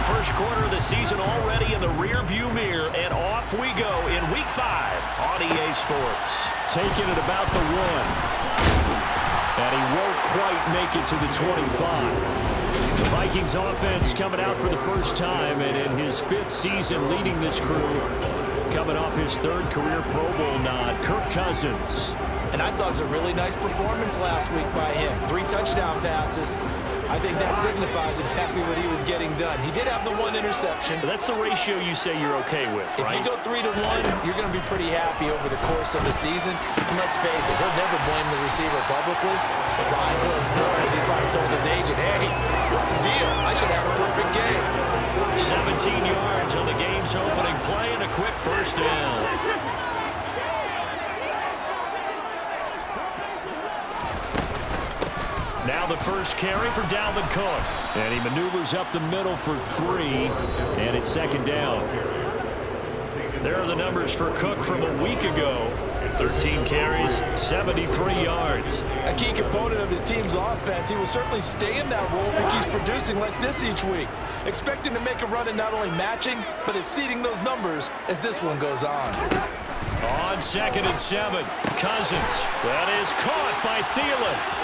First quarter of the season already in the rear-view mirror, and off we go in Week 5 on EA Sports. Taking it about the 1. And he won't quite make it to the 25. The Vikings offense coming out for the first time, and in his 5th season leading this crew, coming off his 3rd career Pro Bowl nod, Kirk Cousins. And I thought it was a really nice performance last week by him. 3 touchdown passes. I think that signifies exactly what he was getting done. He did have the 1 interception. But that's the ratio you say you're okay with, right? If you go 3 to 1, you're going to be pretty happy over the course of the season. And let's face it, he'll never blame the receiver publicly. But behind closed doors, he probably told his agent, hey, what's the deal? I should have a perfect game. 17 yards on the game's opening play and a quick first down. Now the first carry for Dalvin Cook. And he maneuvers up the middle for 3, and it's 2nd down. There are the numbers for Cook from a week ago. 13 carries, 73 yards. A key component of his team's offense. He will certainly stay in that role if he keeps producing like this each week. Expect him to make a run at not only matching, but exceeding those numbers as this one goes on. On 2nd and 7, Cousins. That is caught by Thielen.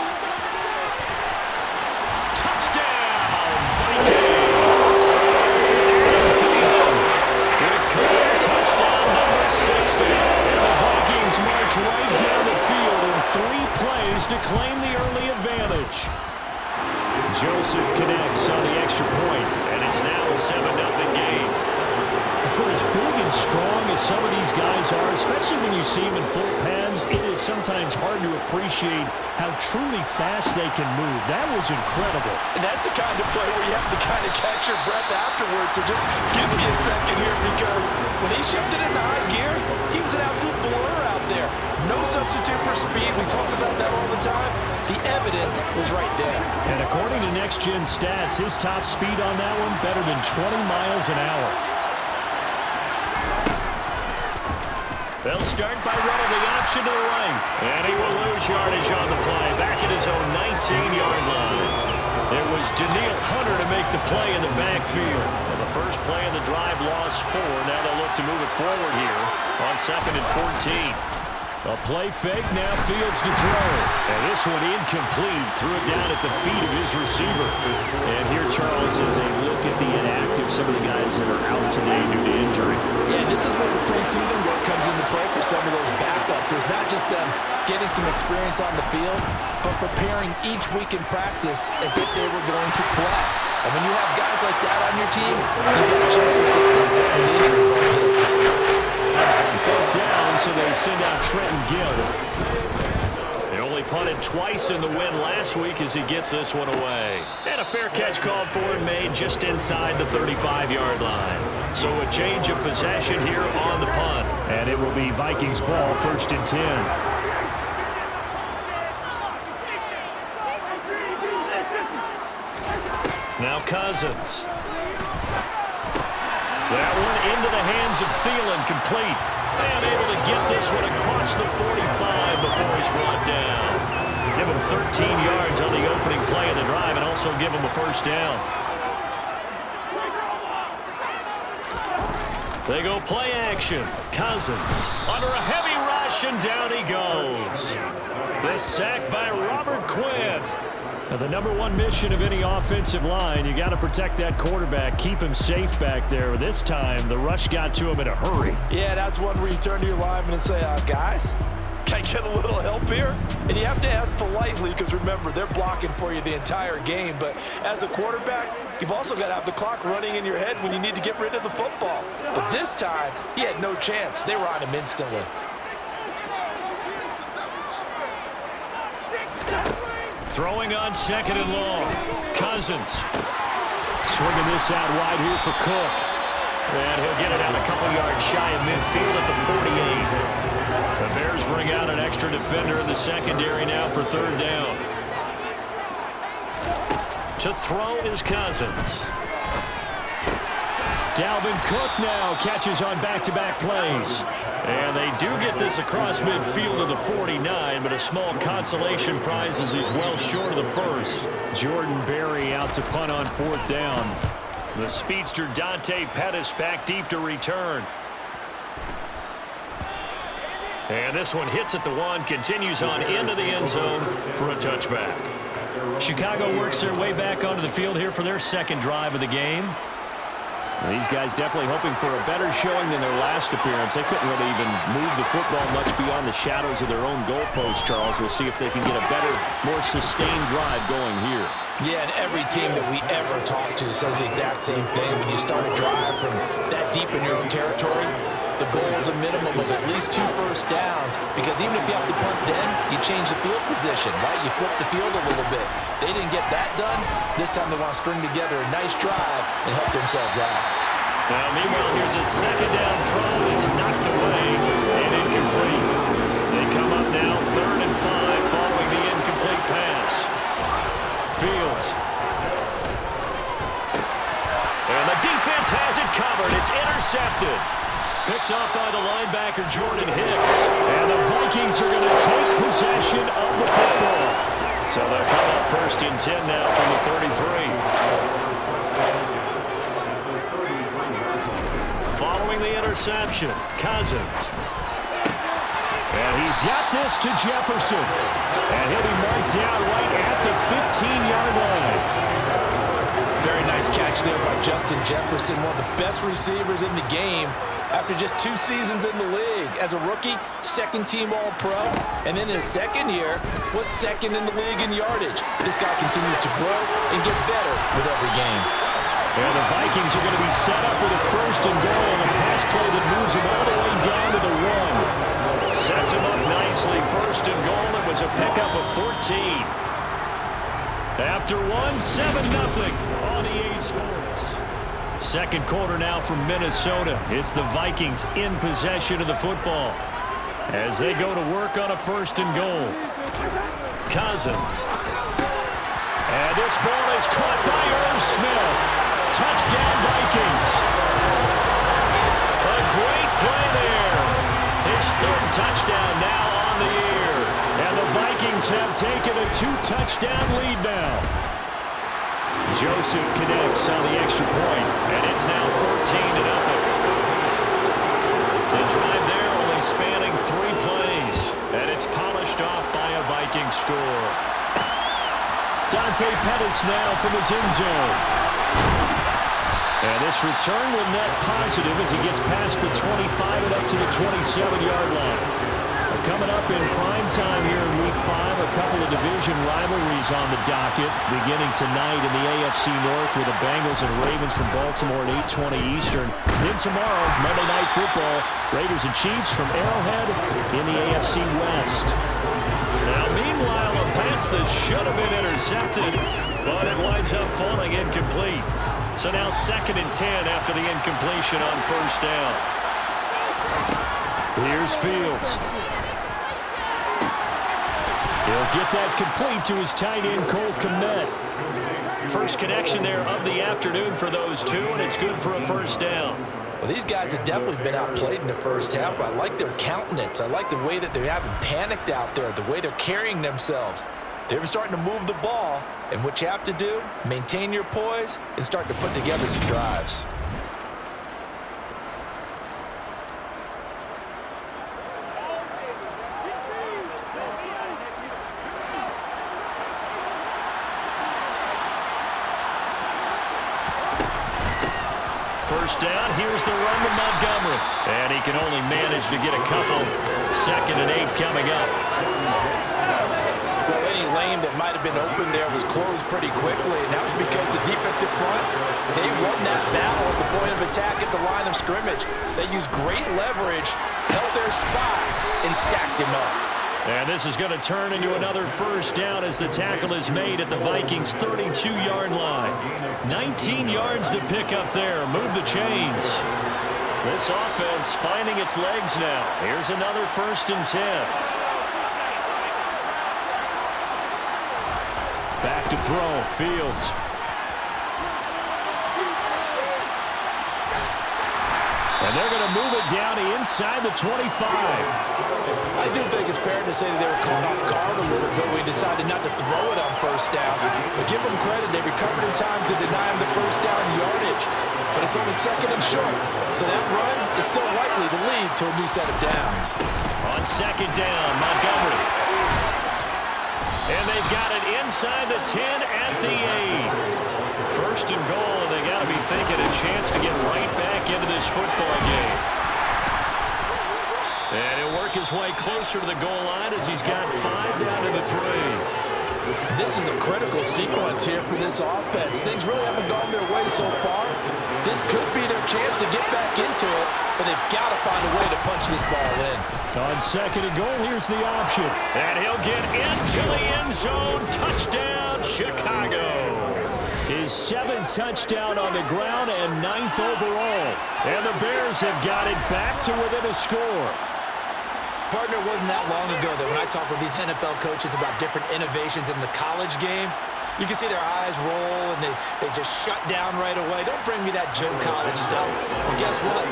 Touchdown, Vikings! Thielen with career touchdown number 60. And the Vikings march right down the field in 3 plays to claim the early advantage. Joseph connects on the extra point, and it's now a 7-0 game. For as big and strong as some of these guys are, especially when you see them in full pads, it is sometimes hard to appreciate how truly fast they can move. That was incredible. And that's the kind of play where you have to kind of catch your breath afterwards. So just give me a second here, because when he shifted into high gear, he was an absolute blur out there. No substitute for speed. We talk about that all the time. The evidence was right there. And according to Next Gen Stats, his top speed on that one better than 20 miles an hour. They'll start by running the option to the right. And he will lose yardage on the play. Back at his own 19-yard line. It was Danielle Hunter to make the play in the backfield. And the first play of the drive lost 4. Now they'll look to move it forward here on 2nd and 14. A play fake, now Fields to throw. And this one incomplete. Threw it down at the feet of his receiver. And here, Charles, is a look at the inactive, some of the guys that are out today due to injury. Yeah, this is where the preseason work comes into play for some of those backups. It's not just them getting some experience on the field, but preparing each week in practice as if they were going to play. And when you have guys like that on your team, you've got a chance for success when the injury bug hits. He fell down, so they send out Trenton Gill. They only punted twice in the win last week as he gets this one away. And a fair catch called for and made just inside the 35-yard line. So a change of possession here on the punt. And it will be Vikings ball, 1st and 10. Now Cousins. That one into the hands of Thielen, complete. And able to get this one across the 45 before he's brought down. Give him 13 yards on the opening play of the drive and also give him a first down. They go play action. Cousins under a heavy rush, and down he goes. The sack by Robert Quinn. Now, the number 1 mission of any offensive line, you got to protect that quarterback, keep him safe back there. This time, the rush got to him in a hurry. Yeah, that's one where you turn to your lineman and say, guys, can I get a little help here? And you have to ask politely, because remember, they're blocking for you the entire game. But as a quarterback, you've also got to have the clock running in your head when you need to get rid of the football. But this time, he had no chance. They were on him instantly. Throwing on 2nd and long. Cousins. Swinging this out wide here for Cook. And he'll get it out a couple yards shy of midfield at the 48. The Bears bring out an extra defender in the secondary now for 3rd down. To throw is Cousins. Dalvin Cook now catches on back-to-back plays. And they do get this across midfield of the 49, but a small consolation prize as he's well short of the first. Jordan Berry out to punt on 4th down. The speedster Dante Pettis back deep to return. And this one hits at the 1, continues on into the end zone for a touchback. Chicago works their way back onto the field here for their second drive of the game. These guys definitely hoping for a better showing than their last appearance. They couldn't really even move the football much beyond the shadows of their own goalpost, Charles. We'll see if they can get a better, more sustained drive going here. Yeah, and every team that we ever talk to says the exact same thing. When you start a drive from that deep in your own territory, the goal is a minimum of at least 2 first downs, because even if you have to punt then, you change the field position, right? You flip the field a little bit. They didn't get that done. This time they want to string together a nice drive and help themselves out. Now, meanwhile, here's a second down throw that's knocked away and incomplete. They come up now 3rd and 5 following the incomplete pass. Fields. And the defense has it covered. It's intercepted. Picked off by the linebacker, Jordan Hicks. And the Vikings are going to take possession of the football. So they'll come up 1st and 10 now from the 33. Following the interception, Cousins. And he's got this to Jefferson. And he'll be marked down right at the 15-yard line. Very nice catch there by Justin Jefferson, one of the best receivers in the game. After just 2 seasons in the league. As a rookie, 2nd-team All-Pro, and then in his 2nd year, was 2nd in the league in yardage. This guy continues to grow and get better with every game. And the Vikings are going to be set up with a 1st and goal and a pass play that moves them all the way down to the 1. Sets him up nicely. 1st and goal. It was a pickup of 14. After 1, 7-0 on EA Sports. Second quarter now from Minnesota. It's the Vikings in possession of the football as they go to work on a 1st and goal. Cousins. And this ball is caught by Irv Smith. Touchdown, Vikings. A great play there. His 3rd touchdown now on the year. And the Vikings have taken a 2-touchdown lead now. Joseph connects on the extra point, and it's now 14-0. The drive there only spanning 3 plays, and it's polished off by a Viking score. Dante Pettis now from his end zone. And this return will net positive as he gets past the 25 and up to the 27-yard line. Coming up in prime time here in Week 5, a couple of division rivalries on the docket, beginning tonight in the AFC North with the Bengals and Ravens from Baltimore at 8:20 Eastern. Then tomorrow, Monday Night Football, Raiders and Chiefs from Arrowhead in the AFC West. Now, meanwhile, a pass that should have been intercepted, but it winds up falling incomplete. So now 2nd and 10 after the incompletion on 1st down. Here's Fields. He'll get that complete to his tight end, Cole Kmet. First connection there of the afternoon for those two, and it's good for a 1st down. Well, these guys have definitely been outplayed in the first half, but I like their countenance. I like the way that they haven't panicked out there, the way they're carrying themselves. They're starting to move the ball, and what you have to do, maintain your poise and start to put together some drives. First down, here's the run to Montgomery. And he can only manage to get a couple. 2nd and 8 coming up. Well, any lane that might have been open there was closed pretty quickly, and that was because the defensive front, they won that battle at the point of attack at the line of scrimmage. They used great leverage, held their spot, and stacked him up. And this is going to turn into another 1st down as the tackle is made at the Vikings' 32-yard line. 19 yards to pick up there. Move the chains. This offense finding its legs now. Here's another 1st and 10. Back to throw. Fields. And they're going to move it down to inside the 25. I do think it's fair to say that they were caught off guard a little bit. We decided not to throw it on 1st down. But give them credit. They recovered in time to deny them the 1st down yardage. 2nd and short. So that run is still likely to lead to a new set of downs. On 2nd down, Montgomery. And they've got it inside the 10 at the 8. 1st and goal, and they got to be thinking a chance to get right back into this football game. And he'll work his way closer to the goal line as he's got 5 down to the 3. This is a critical sequence here for this offense. Things really haven't gone their way so far. This could be their chance to get back into it, but they've got to find a way to punch this ball in. On 2nd and goal, here's the option. And he'll get into the end zone. Touchdown, Chicago. His 7th touchdown on the ground and 9th overall. And the Bears have got it back to within a score. Partner, wasn't that long ago that when I talk with these NFL coaches about different innovations in the college game, you can see their eyes roll and they just shut down right away. Don't bring me that Joe College stuff. Well, guess what?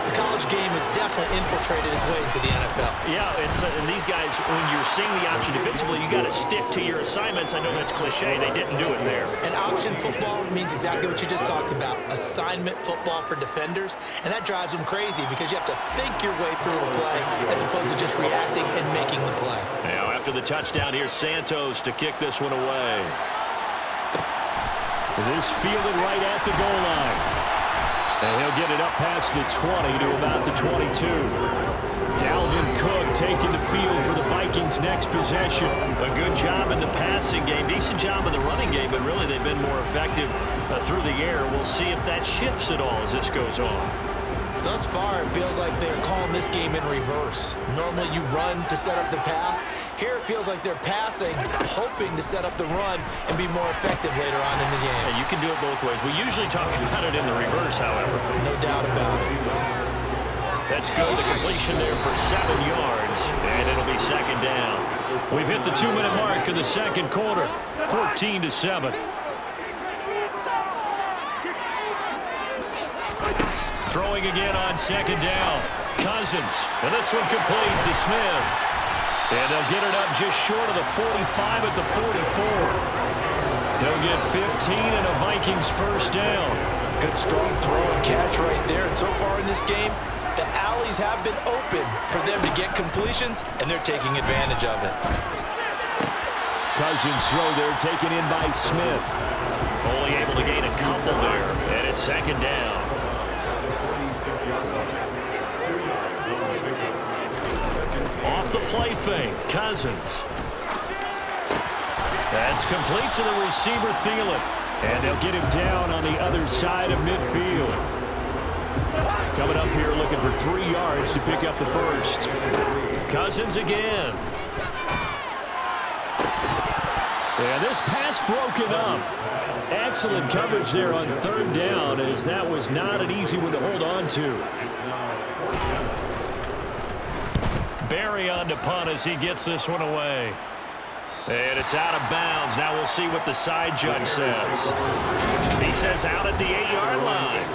The college game has definitely infiltrated its way into the NFL. Yeah, and these guys, when you're seeing the option defensively, you got to stick to your assignments. I know that's cliche. They didn't do it there. And option football means exactly what you just talked about, assignment football for defenders, and that drives them crazy because you have to think your way through a play as opposed to just reacting and making the play. Now, after the touchdown, here's Santos to kick this one away. This fielded right at the goal line. And he'll get it up past the 20 to about the 22. Dalvin Cook taking the field for the Vikings' next possession. A good job in the passing game. Decent job in the running game, but really they've been more effective through the air. We'll see if that shifts at all as this goes on. Thus far, it feels like they're calling this game in reverse. Normally you run to set up the pass. Here it feels like they're passing, hoping to set up the run and be more effective later on in the game. Yeah, you can do it both ways. We usually talk about it in the reverse, however. No doubt about it. That's good. The completion there for 7 yards, and it'll be 2nd down. We've hit the 2-minute mark in the 2nd quarter, 14-7. Throwing again on 2nd down. Cousins. And this one complete to Smith. And they'll get it up just short of the 45 at the 44. They'll get 15 and a Vikings 1st down. Good strong throw and catch right there. And so far in this game, the alleys have been open for them to get completions, and they're taking advantage of it. Cousins throw there taken in by Smith. Only able to gain a couple there. And it's 2nd down. Off the play fake, Cousins. That's complete to the receiver, Thielen. And they'll get him down on the other side of midfield. Coming up here looking for 3 yards to pick up the 1st. Cousins again. And this pass broken up. Excellent coverage there on 3rd down, as that was not an easy one to hold on to. Barry on to punt as he gets this one away. And it's out of bounds. Now we'll see what the side judge says. He says out at the 8-yard line.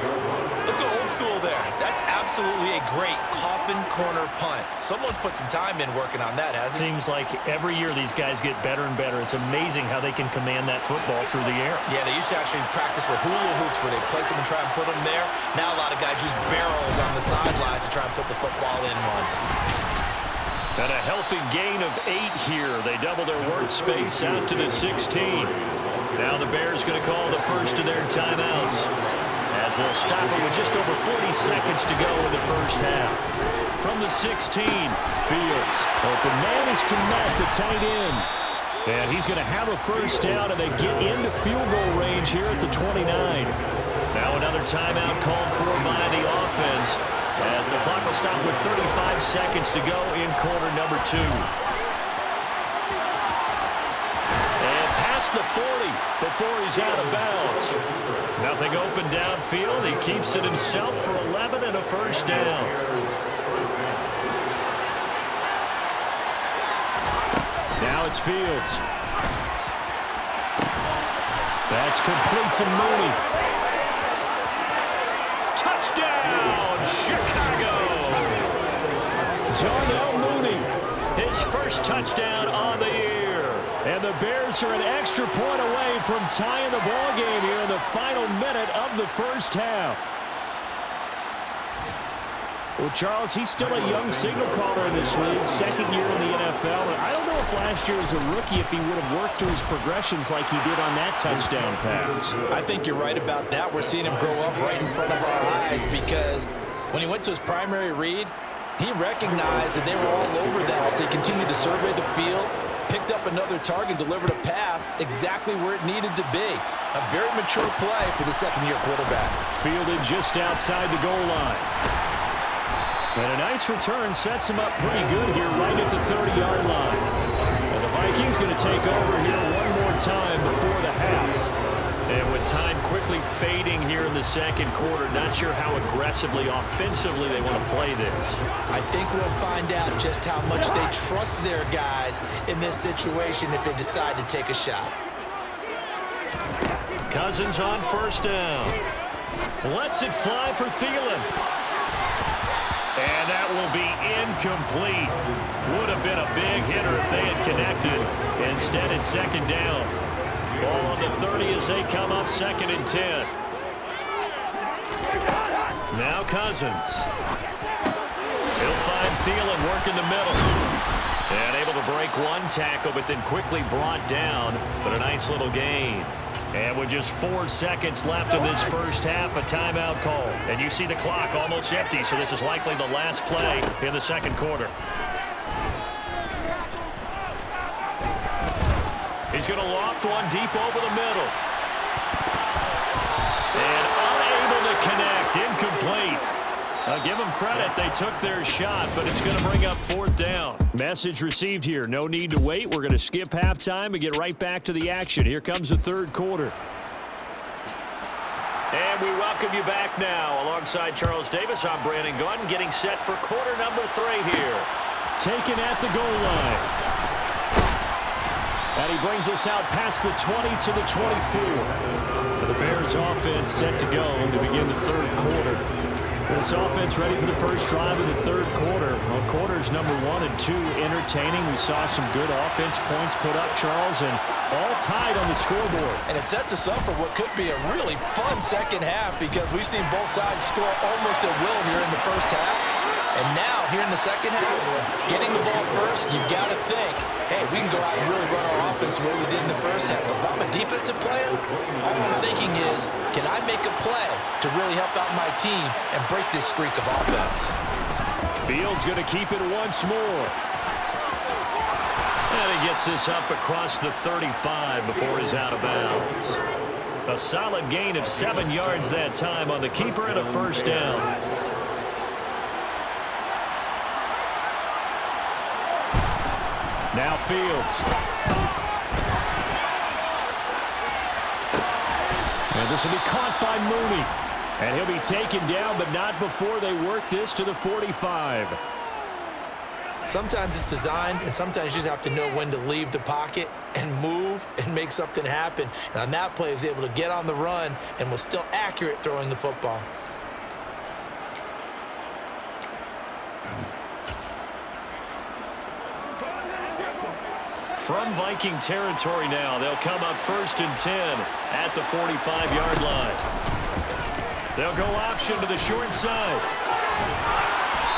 Let's go old school there. That's absolutely a great coffin corner punt. Someone's put some time in working on that, hasn't he? Seems like every year these guys get better and better. It's amazing how they can command that football through the air. Yeah, they used to actually practice with hula hoops where they place them and try and put them there. Now a lot of guys use barrels on the sidelines to try and put the football in one. And a healthy gain of 8 here. They double their workspace out to the 16. Now the Bears going to call the first of their timeouts, as they'll stop it with just over 40 seconds to go in the 1st half. From the 16, Fields. Open man is Kmet, the tight end. And he's going to have a 1st down, and they get into field goal range here at the 29. Now another timeout called for by the offense, as the clock will stop with 35 seconds to go in quarter number 2. And past the 40 before he's out of bounds. Nothing open downfield. He keeps it himself for 11 and a 1st down. Now it's Fields. That's complete to Mooney. Touchdown, Chicago! Darnell Mooney. His 1st touchdown on the year. And the Bears are an extra point away from tying the ball game here in the final minute of the 1st half. Well, Charles, he's still a young signal caller in this league, second year in the NFL. And I don't know if last year as a rookie, if he would have worked through his progressions like he did on that touchdown pass. I think you're right about that. We're seeing him grow up right in front of our eyes because when he went to his primary read, he recognized that they were all over that as he continued to survey the field, picked up another target, delivered a pass exactly where it needed to be. A very mature play for the second-year quarterback. Fielded just outside the goal line. And a nice return sets him up pretty good here right at the 30-yard line. And the Vikings going to take over here one more time before the half. And with time quickly fading here in the second quarter, not sure how aggressively, offensively they want to play this. I think we'll find out just how much they trust their guys in this situation if they decide to take a shot. Cousins on first down. Lets it fly for Thielen. And that will be incomplete. Would have been a big hitter if they had connected. Instead, it's second down. Ball on the 30 as they come up second and 10. Now Cousins. He'll find Thielen working the middle. And able to break one tackle, but then quickly brought down. But a nice little gain. And with just 4 seconds left in this first half, a timeout call. And you see the clock almost empty, so this is likely the last play in the second quarter. He's going to loft one deep over the middle. And unable to connect. Incomplete. I'll give them credit. They took their shot, but it's going to bring up fourth down. Message received here. No need to wait. We're going to skip halftime and get right back to the action. Here comes the third quarter. And we welcome you back now. Alongside Charles Davis, I'm Brandon Gaudin, getting set for quarter number 3 here. Taken at the goal line. And he brings us out past the 20 to the 24. The Bears offense set to go to begin the third quarter. This offense ready for the first drive of the third quarter. Well, quarters number 1 and 2 entertaining. We saw some good offense points put up, Charles, and all tied on the scoreboard. And it sets us up for what could be a really fun second half because we've seen both sides score almost at will here in the first half. And now, here in the second half, getting the ball first, you've got to think, hey, we can go out and really run our offense the way we did in the first half. But if I'm a defensive player, all I'm thinking is, can I make a play to really help out my team and break this streak of offense? Fields going to keep it once more. And he gets this up across the 35 before he's out of bounds. A solid gain of 7 yards that time on the keeper and a first down. Now Fields. And this will be caught by Mooney. And he'll be taken down, but not before they work this to the 45. Sometimes it's designed, and sometimes you just have to know when to leave the pocket and move and make something happen. And on that play, he was able to get on the run and was still accurate throwing the football. From Viking territory now, they'll come up first and 10 at the 45-yard line. They'll go option to the short side.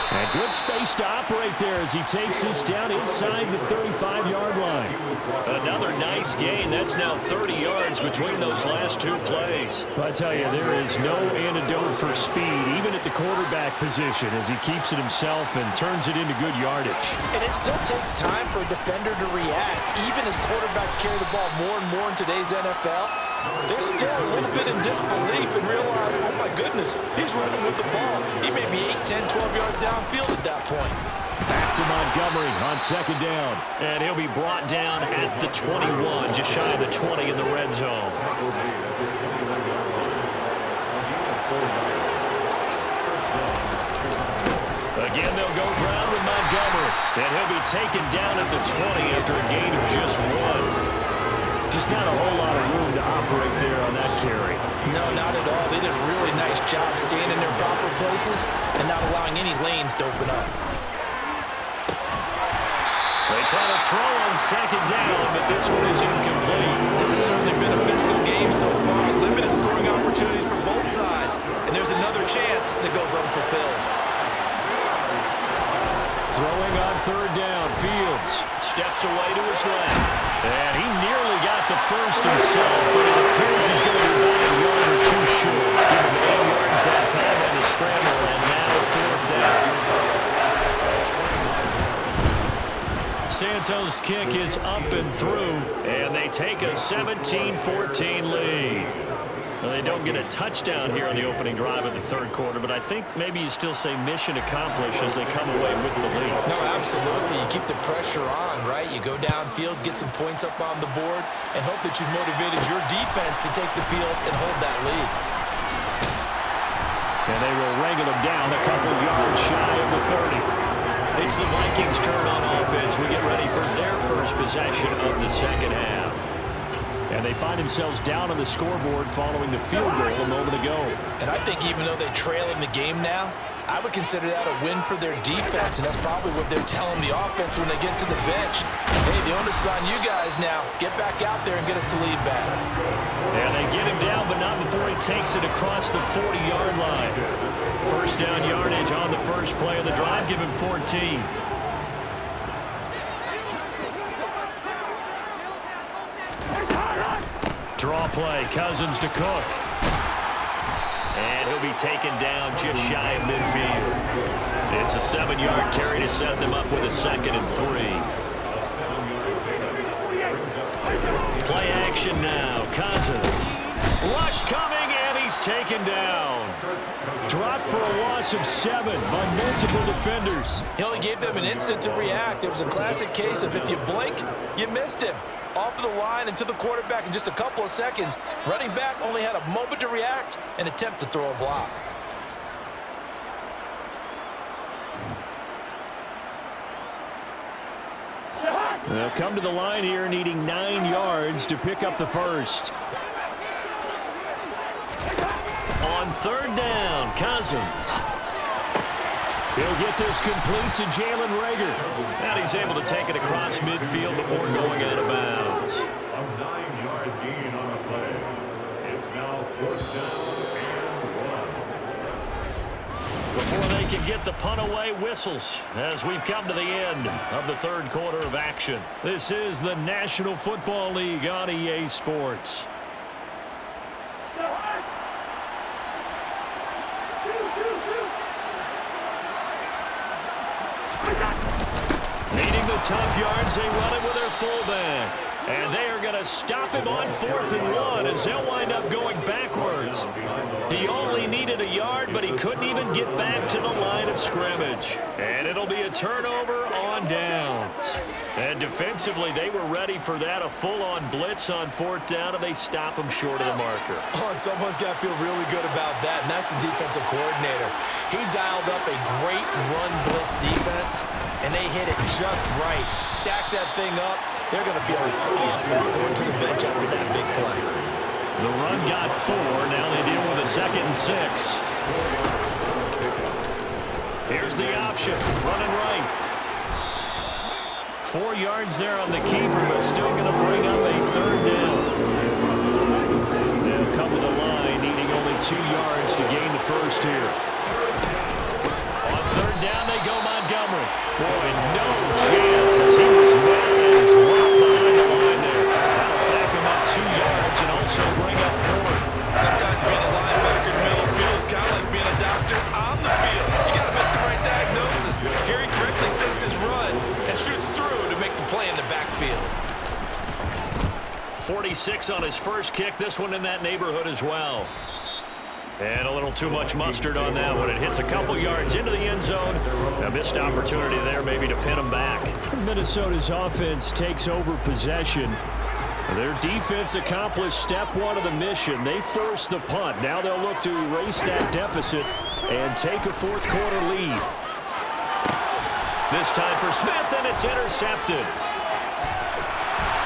And good space to operate there as he takes this down inside the 35-yard line. Another nice gain. That's now 30 yards between those last 2 plays. I tell you, there is no antidote for speed, even at the quarterback position, as he keeps it himself and turns it into good yardage. And it still takes time for a defender to react. Even as quarterbacks carry the ball more and more in today's NFL, they're still a little bit in disbelief and realize, oh my goodness, he's running with the ball. He may be 8, 10, 12 yards downfield at that point. Back to Montgomery on second down. And he'll be brought down at the 21, just shy of the 20 in the red zone. Again, they'll go ground with Montgomery. And he'll be taken down at the 20 after a gain of just 1. Just not a whole lot of room to operate there on that carry. No, not at all. They did a really nice job staying in their proper places and not allowing any lanes to open up. They try to throw on second down, but this one is incomplete. This has certainly been a physical game so far. Limited scoring opportunities for both sides. And there's another chance that goes unfulfilled. third down. Fields steps away to his left. And he nearly got the first himself, but it appears he's going to be about a yard or two short. Give him 8 yards that time on the scramble, and now fourth down. Santos' kick is up and through, and they take a 17-14 lead. Well, they don't get a touchdown here on the opening drive of the third quarter, but I think maybe you still say mission accomplished as they come away with the lead. No, absolutely. You keep the pressure on, right? You go downfield, get some points up on the board, and hope that you've motivated your defense to take the field and hold that lead. And they will wrangle him down a couple yards shy of the 30. It's the Vikings' turn on offense. We get ready for their first possession of the second half. And they find themselves down on the scoreboard following the field goal a moment ago. And I think even though they trail in the game now, I would consider that a win for their defense, and that's probably what they're telling the offense when they get to the bench. Hey, the onus is on you guys now. Get back out there and get us the lead back. And they get him down, but not before he takes it across the 40-yard line. First down yardage on the first play of the drive. Give him 14. Draw play, Cousins to Cook. And he'll be taken down just shy of midfield. It's a 7-yard carry to set them up with a 2nd and 3. Play action now. Cousins. Rush coming, and he's taken down. Dropped for a loss of 7 by multiple defenders. He only gave them an instant to react. It was a classic case of if you blink, you missed him. Off of the line and to the quarterback in just a couple of seconds. Running back only had a moment to react and attempt to throw a block. They'll come to the line here needing 9 yards to pick up the first. On third down, Cousins. He'll get this complete to Jalen Reagor. And he's able to take it across midfield before going out of bounds. A 9-yard gain on the play. It's now fourth down and 1. Before they can get the punt away, whistles as we've come to the end of the third quarter of action. This is the National Football League on EA Sports. Needing the tough yards, they run it with their fullback. And they are going to stop him on 4th and 1 as they'll wind up going backwards. He only needed a yard, but he couldn't even get back to the line of scrimmage. And it'll be a turnover on downs. And defensively, they were ready for that, a full-on blitz on 4th down, and they stop him short of the marker. Oh, and someone's got to feel really good about that, and that's the defensive coordinator. He dialed up a great run blitz defense, and they hit it just right. Stack that thing up. They're going to feel awesome going to the bench after that big play. The run got 4. Now they deal with a 2nd and 6. Here's the option. Running right. 4 yards there on the keeper, but still going to bring up a 3rd down. They'll come to the line, needing only 2 yards to gain the first here. On 3rd down, they go Montgomery. Boy, no chance as he was met and dropped behind the line there. That'll back him up 2 yards and also bring up 4th. Sometimes being a linebacker in the middle of the field is kind of like being a doctor on the field. You got to make the right diagnosis. Here he correctly sets his run and shoots through to make the play in the backfield. 46 on his first kick. This one in that neighborhood as well. And a little too much mustard on that one. It hits a couple yards into the end zone. A missed opportunity there maybe to pin him back. Minnesota's offense takes over possession. Their defense accomplished step 1 of the mission. They forced the punt. Now they'll look to erase that deficit and take a 4th quarter lead. This time for Smith, and it's intercepted.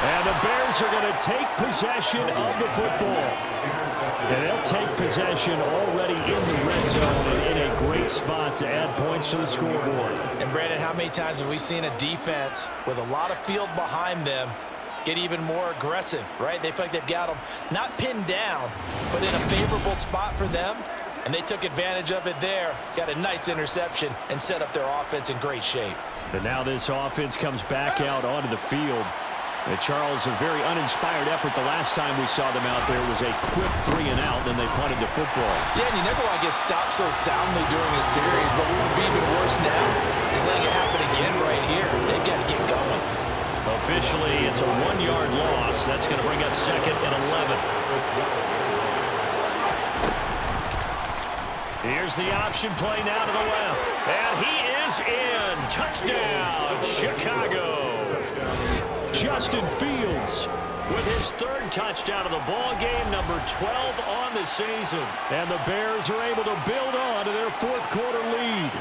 And the Bears are going to take possession of the football. And they'll take possession already in the red zone and in a great spot to add points to the scoreboard. And Brandon, how many times have we seen a defense with a lot of field behind them get even more aggressive, right? They feel like they've got them not pinned down, but in a favorable spot for them. And they took advantage of it there. Got a nice interception and set up their offense in great shape. And now this offense comes back out onto the field. Charles, a very uninspired effort the last time we saw them out there was a quick 3 and out, then they punted the football. Yeah, and you never want to get stopped so soundly during a series, but what would be even worse now is letting it happen again right here. They've got to get going. Officially, it's a 1-yard loss. That's going to bring up 2nd and 11. Here's the option play now to the left. And he is in. Touchdown, Chicago. Justin Fields with his 3rd touchdown of the ball game, number 12 on the season. And the Bears are able to build on to their 4th quarter lead.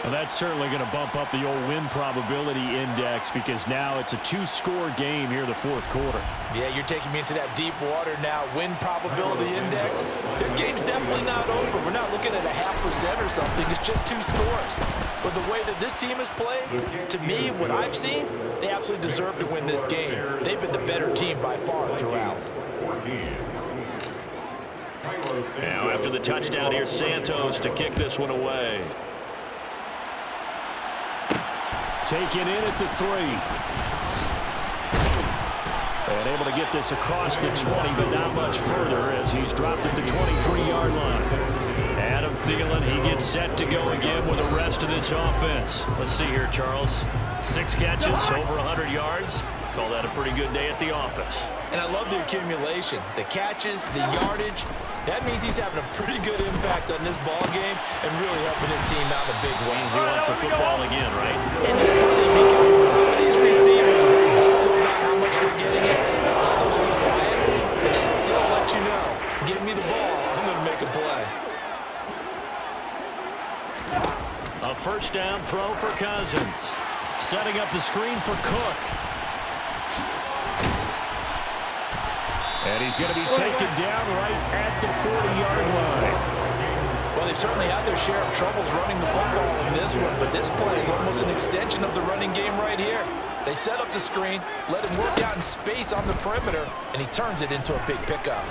Well, that's certainly going to bump up the old win probability index because now it's a 2-score game here in the 4th quarter. Yeah, you're taking me into that deep water now. Win probability index. This game's definitely not over. We're not looking at a 0.5% or something. It's just 2 scores. But the way that this team has played, to me, what I've seen, they absolutely deserve to win this game. They've been the better team by far throughout. Now after the touchdown, here's Santos to kick this one away. Taken in at the 3. And able to get this across the 20, but not much further as he's dropped at the 23-yard line. Adam Thielen, he gets set to go again with the rest of this offense. Let's see here, Charles. 6 catches, over 100 yards. Call that a pretty good day at the office. And I love the accumulation, the catches, the yardage. That means he's having a pretty good impact on this ball game and really helping his team out in a big way. Means he wants the football again, right? And it's partly because some of these receivers are very vocal about how much they're getting it. Others are quiet, but they still let you know, give me the ball, I'm going to make a play. A 1st down throw for Cousins. Setting up the screen for Cook. And he's going to be taken down right at the 40-yard line. Well, they certainly had their share of troubles running the football in this one, but this play is almost an extension of the running game right here. They set up the screen, let him work out in space on the perimeter, and he turns it into a big pickup.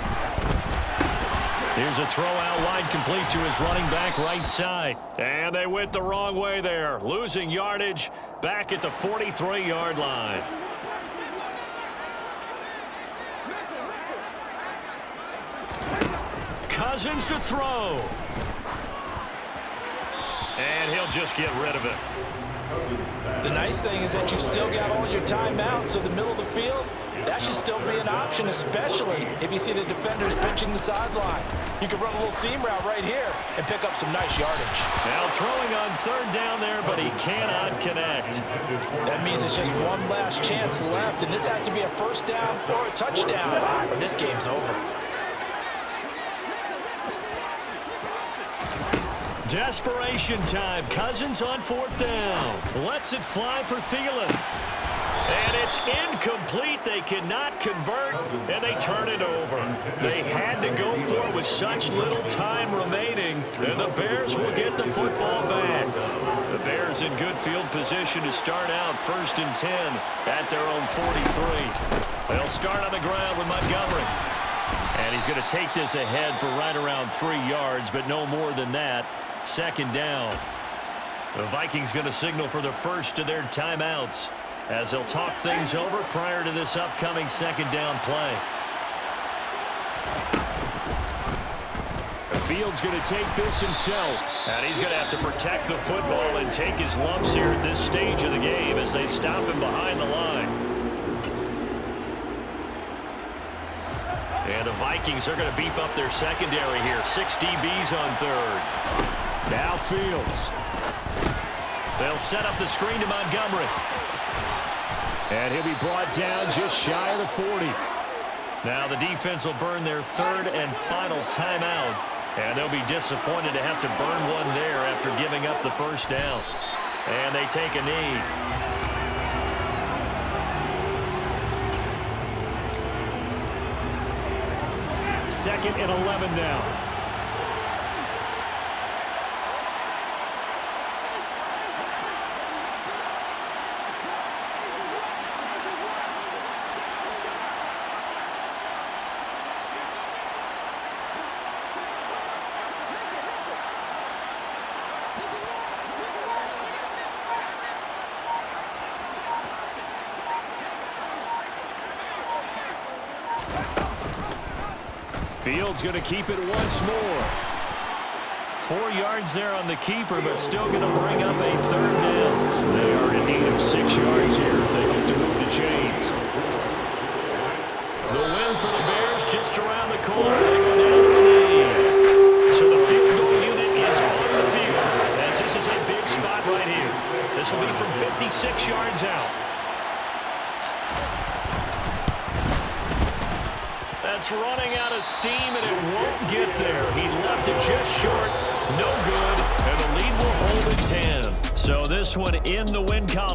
Here's a throw out wide, complete to his running back right side. And they went the wrong way there, losing yardage back at the 43-yard line. Cousins to throw. And he'll just get rid of it. The nice thing is that you've still got all your timeouts, so the middle of the field, that should still be an option, especially if you see the defenders pinching the sideline. You can run a little seam route right here and pick up some nice yardage. Now throwing on 3rd down there, but he cannot connect. That means it's just one last chance left, and this has to be a 1st down or a touchdown, or this game's over. Desperation time. Cousins on 4th down. Lets it fly for Thielen. And it's incomplete. They cannot convert, and they turn it over. They had to go for it with such little time remaining, and the Bears will get the football back. The Bears in good field position to start out 1st and 10 at their own 43. They'll start on the ground with Montgomery. And he's going to take this ahead for right around 3 yards, but no more than that. 2nd down. The Vikings going to signal for the first of their timeouts as they'll talk things over prior to this upcoming 2nd down play. Fields going to take this himself. And he's going to have to protect the football and take his lumps here at this stage of the game as they stop him behind the line. And the Vikings are going to beef up their secondary here. 6 DBs on 3rd. Now Fields. They'll set up the screen to Montgomery. And he'll be brought down just shy of the 40. Now the defense will burn their 3rd and final timeout. And they'll be disappointed to have to burn one there after giving up the 1st down. And they take a knee. Second and 11 now. Fields going to keep it once more. 4 yards there on the keeper, but still going to bring up a third down. They are in need of 6 yards here if they hope to move the chains. The win for the Bears just around the corner. They go down to the knee. So the field goal unit is on the field, as this is a big spot right here. This will be from 56 yards out. That's running out of steam, and it won't get there. He left it just short. No good. And the lead will hold at 10. So this one in the win column.